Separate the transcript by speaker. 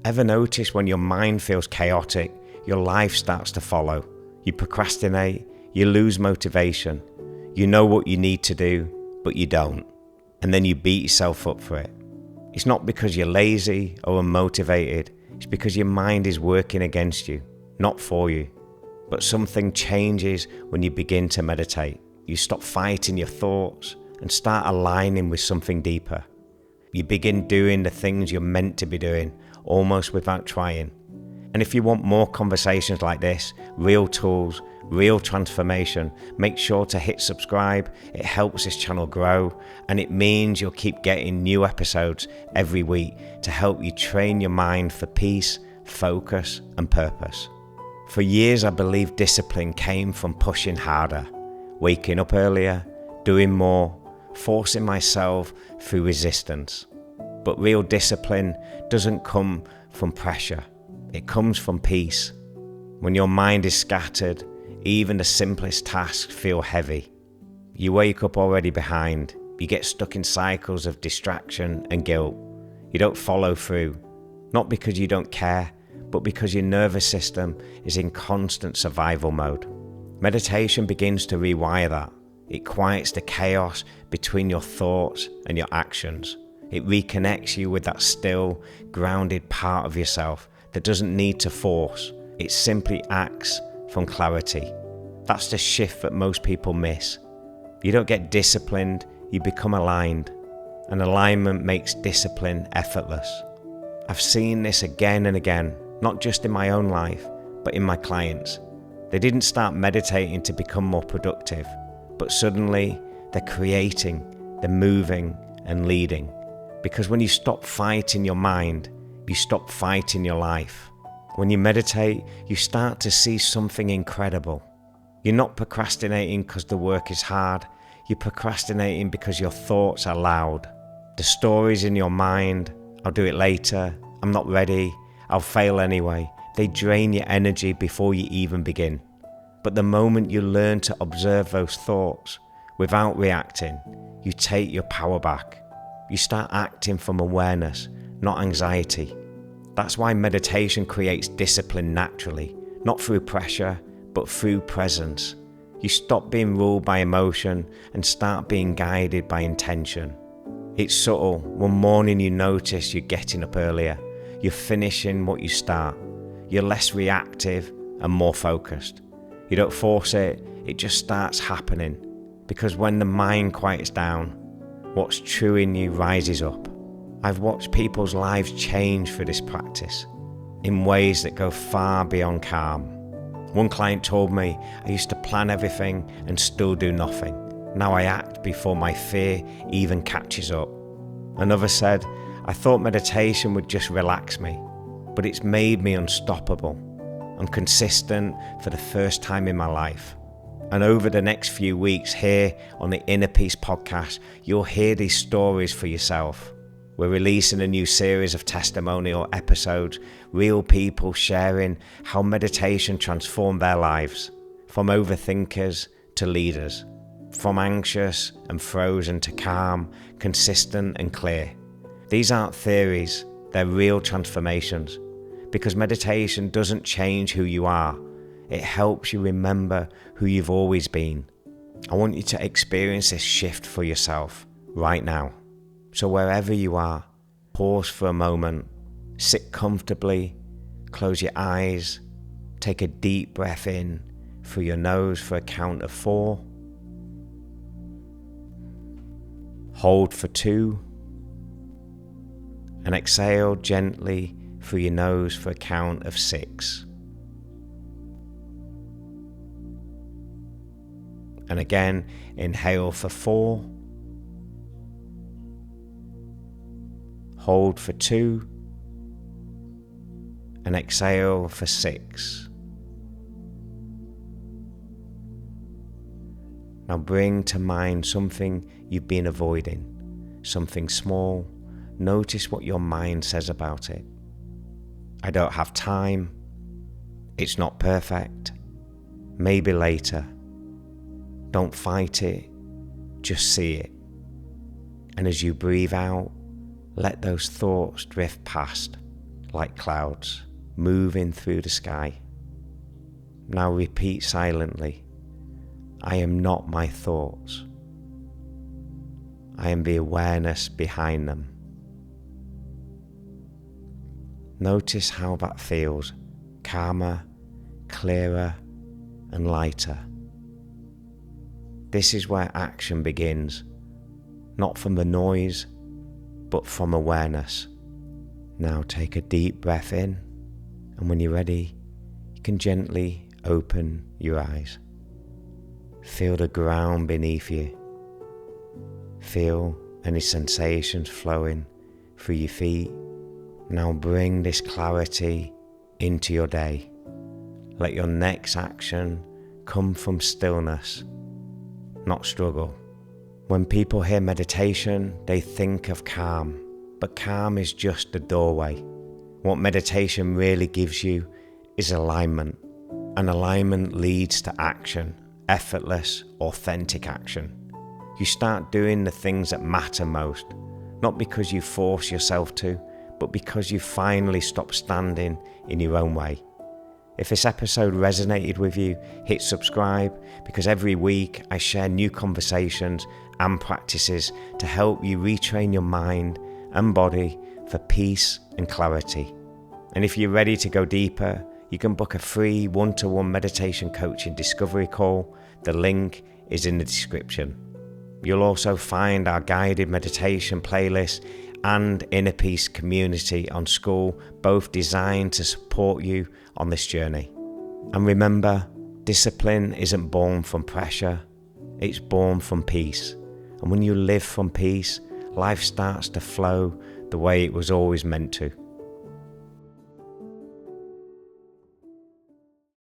Speaker 1: Ever notice when your mind feels chaotic, your life starts to follow? You procrastinate, you lose motivation, you know what you need to do, but you don't. And then you beat yourself up for it. It's not because you're lazy or unmotivated, it's because your mind is working against you, not for you. But something changes when you begin to meditate. You stop fighting your thoughts and start aligning with something deeper. You begin doing the things you're meant to be doing, almost without trying. And if you want more conversations like this, real tools, real transformation, make sure to hit subscribe. It helps this channel grow, and it means you'll keep getting new episodes every week to help you train your mind for peace, focus, and purpose. For years, I believed discipline came from pushing harder, waking up earlier, doing more, forcing myself through resistance. But real discipline doesn't come from pressure. It comes from peace. When your mind is scattered, even the simplest tasks feel heavy. You wake up already behind. You get stuck in cycles of distraction and guilt. You don't follow through, not because you don't care, but because your nervous system is in constant survival mode. Meditation begins to rewire that. It quiets the chaos between your thoughts and your actions. It reconnects you with that still, grounded part of yourself that doesn't need to force. It simply acts from clarity. That's the shift that most people miss. You don't get disciplined, you become aligned. And alignment makes discipline effortless. I've seen this again and again, not just in my own life, but in my clients. They didn't start meditating to become more productive, but suddenly they're creating, they're moving and leading. Because when you stop fighting your mind, you stop fighting your life. When you meditate, you start to see something incredible. You're not procrastinating because the work is hard. You're procrastinating because your thoughts are loud. The stories in your mind, I'll do it later, I'm not ready, I'll fail anyway. They drain your energy before you even begin. But the moment you learn to observe those thoughts without reacting, you take your power back. You start acting from awareness, not anxiety. That's why meditation creates discipline naturally, not through pressure, but through presence. You stop being ruled by emotion and start being guided by intention. It's subtle. One morning you notice you're getting up earlier. You're finishing what you start. You're less reactive and more focused. You don't force it, it just starts happening. Because when the mind quiets down, what's true in you rises up. I've watched people's lives change through this practice in ways that go far beyond calm. One client told me, I used to plan everything and still do nothing. Now I act before my fear even catches up. Another said, I thought meditation would just relax me, but it's made me unstoppable. I'm consistent for the first time in my life. And over the next few weeks here on the Inner Peace podcast, you'll hear these stories for yourself. We're releasing a new series of testimonial episodes, real people sharing how meditation transformed their lives, from overthinkers to leaders, from anxious and frozen to calm, consistent and clear. These aren't theories, they're real transformations, because meditation doesn't change who you are, it helps you remember who you've always been. I want you to experience this shift for yourself right now. So wherever you are, pause for a moment, sit comfortably, close your eyes, take a deep breath in through your nose for a count of 4, hold for 2, and exhale gently through your nose for a count of 6. And again, inhale for 4, hold for 2, and exhale for 6. Now bring to mind something you've been avoiding, something small. Notice what your mind says about it. I don't have time. It's not perfect. Maybe later. Don't fight it, just see it. And as you breathe out, let those thoughts drift past. like clouds moving through the sky. Now repeat silently, I am not my thoughts. I am the awareness behind them. Notice how that feels, calmer, clearer, and lighter. This is where action begins, not from the noise, but from awareness. Now take a deep breath in, and when you're ready, you can gently open your eyes. Feel the ground beneath you. Feel any sensations flowing through your feet. Now bring this clarity into your day. Let your next action come from stillness, not struggle. When people hear meditation, they think of calm, but calm is just the doorway. What meditation really gives you is alignment, and alignment leads to action, effortless, authentic action. You start doing the things that matter most, not because you force yourself to, but because you finally stop standing in your own way. If this episode resonated with you, hit subscribe, because every week I share new conversations and practices to help you retrain your mind and body for peace and clarity. And if you're ready to go deeper, you can book a free one-to-one meditation coaching discovery call. The link is in the description. You'll also find our guided meditation playlist and Inner Peace community on School, both designed to support you on this journey. And remember, discipline isn't born from pressure, it's born from peace. And when you live from peace, life starts to flow the way it was always meant to.